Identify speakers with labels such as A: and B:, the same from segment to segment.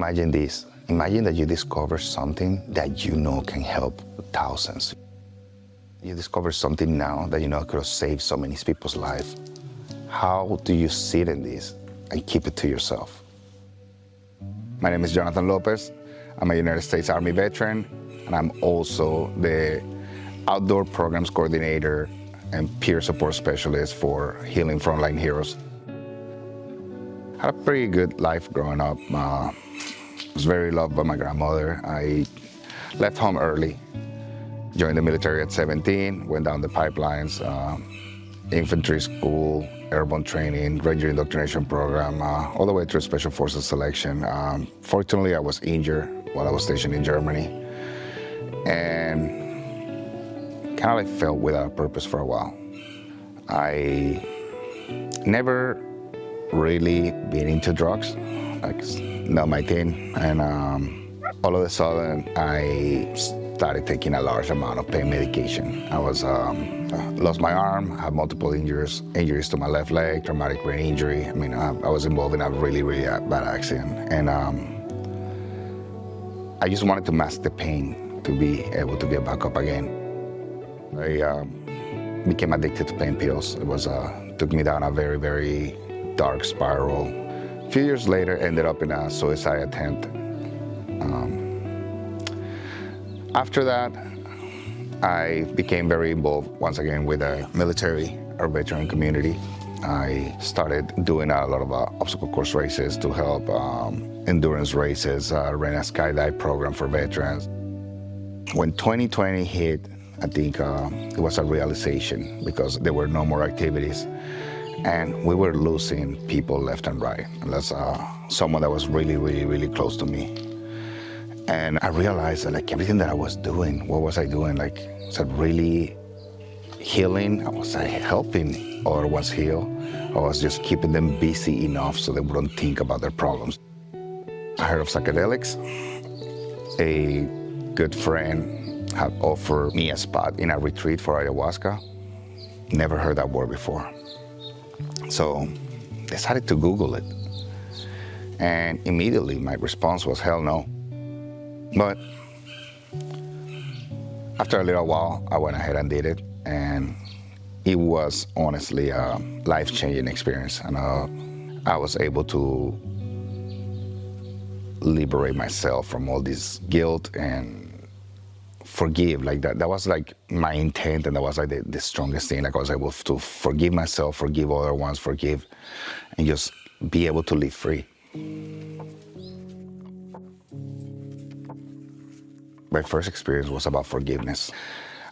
A: imagine this. Imagine that you discover something that you know can help thousands. You discover something now that you know could have saved so many people's lives. How do you sit in this and keep it to yourself? My name is Jonathan Lopez. I'm a United States Army veteran, and I'm also the outdoor programs coordinator and peer support specialist for Healing Frontline Heroes. I had a pretty good life growing up. I was very loved by my grandmother. I left home early, joined the military at 17, went down the pipelines, infantry school, airborne training, Ranger indoctrination program, all the way through Special Forces selection. Fortunately, I was injured while I was stationed in Germany, and kind of like felt without a purpose for a while. I never really been into drugs, like not my thing, and all of a sudden I started taking a large amount of pain medication. I was lost my arm, had multiple injuries to my left leg, traumatic brain injury. I mean, I was involved in a really bad accident, and I just wanted to mask the pain to be able to get back up again. I became addicted to pain pills. It was took me down a very dark spiral. A few years later, ended up in a suicide attempt. After that, I became very involved once again with the military or veteran community. I started doing a lot of obstacle course races to help endurance races, ran a skydive program for veterans. When 2020 hit, I think it was a realization because there were no more activities and we were losing people left and right. And that's someone that was really close to me. And I realized that like everything that I was doing, what was I doing? Like, was I really healing? Was I helping other ones heal? Or was just keeping them busy enough so they wouldn't think about their problems? I heard of psychedelics. A good friend had offered me a spot in a retreat for ayahuasca. Never heard that word before. So decided to Google it. And immediately my response was, hell no. But after a little while, I went ahead and did it. And it was honestly a life-changing experience. And I was able to liberate myself from all this guilt and forgive. Like that was like my intent, and that was like the strongest thing. Like I was able to forgive myself, forgive other ones, forgive, and just be able to live free. My first experience was about forgiveness.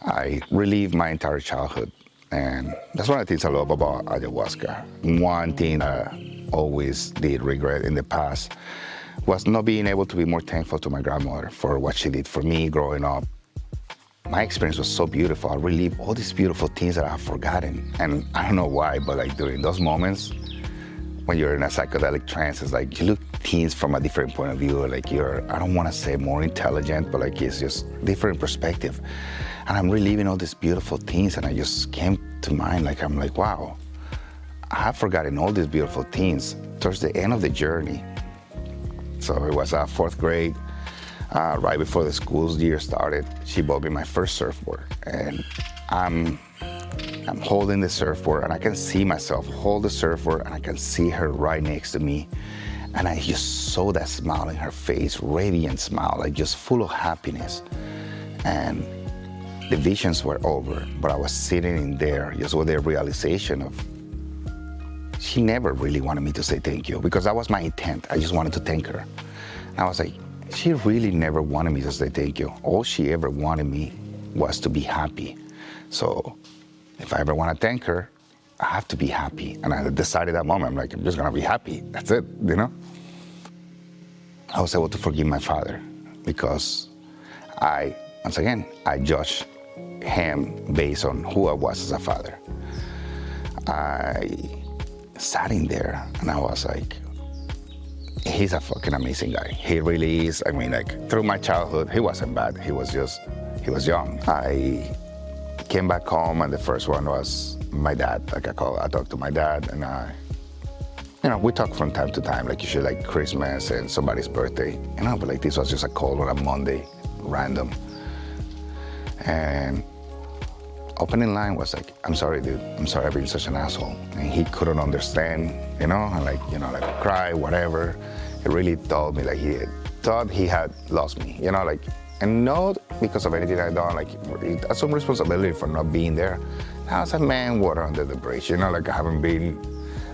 A: I relived my entire childhood, and that's one of the things I love about ayahuasca. One thing I always did regret in the past was not being able to be more thankful to my grandmother for what she did for me growing up. My experience was so beautiful. I relived all these beautiful things that I have forgotten. And I don't know why, but like during those moments, when you're in a psychedelic trance, it's like you look things from a different point of view. Like I don't want to say more intelligent, but like it's just different perspective. And I'm reliving all these beautiful things, and I just came to mind, like I'm like, wow, I have forgotten all these beautiful things towards the end of the journey. So it was fourth grade, right before the school year started. She bought me my first surfboard, and I'm holding the surfboard, and I can see myself hold the surfboard, and I can see her right next to me. And I just saw that smile in her face, radiant smile, like just full of happiness. And the visions were over, but I was sitting in there just with the realization of she never really wanted me to say thank you, because that was my intent. I just wanted to thank her. And I was like, she really never wanted me to say thank you. All she ever wanted me was to be happy. So if I ever want to thank her, I have to be happy. And I decided that moment, I'm like, I'm just gonna be happy. That's it, you know? I was able to forgive my father because once again, I judged him based on who I was as a father. I sat in there and I was like, he's a fucking amazing guy. He really is. I mean, like through my childhood, he wasn't bad. He was young. I came back home and the first one was my dad. Like I talked to my dad, and We talk from time to time, like usually like Christmas and somebody's birthday, but like this was just a call on a Monday, random. And opening line was like, I'm sorry, dude. I'm sorry I've been such an asshole. And he couldn't understand, and like cry, whatever. It really told me like he thought he had lost me, and not because of anything I'd done, like it had some responsibility for not being there. I was a man, water under the bridge, like I haven't been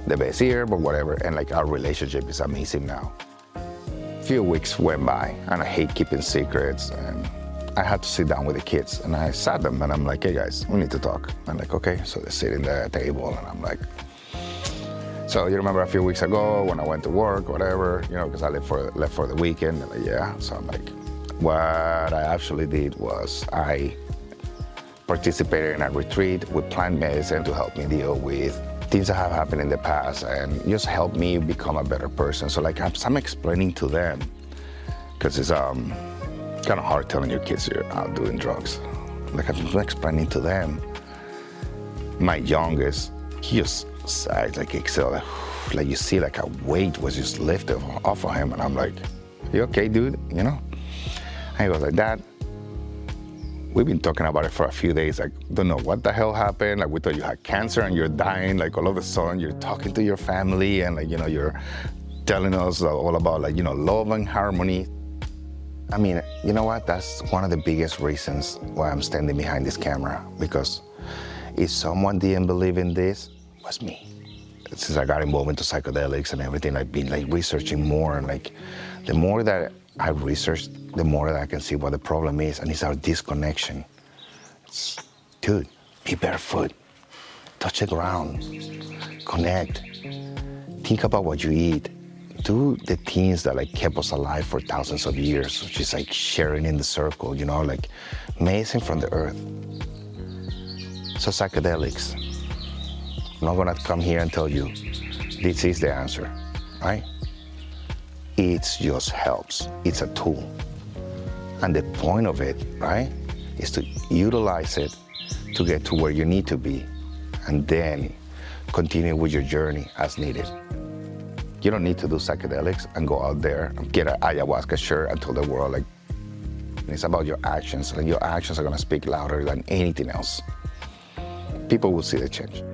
A: the best here, but whatever. And like our relationship is amazing now. A few weeks went by, and I hate keeping secrets, and I had to sit down with the kids, and I sat them, and I'm like, hey guys, we need to talk. I'm like, okay, so they sit in the table, and I'm like, so you remember a few weeks ago when I went to work, whatever, because I left for the weekend, and like, yeah. So I'm like, what I actually did was I participated in a retreat with plant medicine to help me deal with things that have happened in the past and just help me become a better person. So like I'm explaining to them, because it's kind of hard telling your kids you're out doing drugs. Like I'm explaining to them. My youngest, he just sighed, like exhaled, like you see like a weight was just lifted off of him, and I'm like, you okay, dude? And he goes like, Dad, we've been talking about it for a few days. Like, don't know what the hell happened. Like, we thought you had cancer and you're dying. Like, all of a sudden, you're talking to your family and, like, you're telling us all about, like, love and harmony. I mean, you know what? That's one of the biggest reasons why I'm standing behind this camera. Because if someone didn't believe in this, it was me. Since I got involved into psychedelics and everything, I've been, like, researching more. And, like, the more that I researched, the more that I can see what the problem is, and it's our disconnection. Dude, be barefoot, touch the ground, connect, think about what you eat, do the things that like kept us alive for thousands of years, which is like sharing in the circle, like medicine from the earth. So psychedelics, I'm not gonna come here and tell you this is the answer, right? It just helps. It's a tool. And the point of it, right, is to utilize it to get to where you need to be and then continue with your journey as needed. You don't need to do psychedelics and go out there and get an ayahuasca shirt and tell the world, like, it's about your actions, and your actions are gonna speak louder than anything else. People will see the change.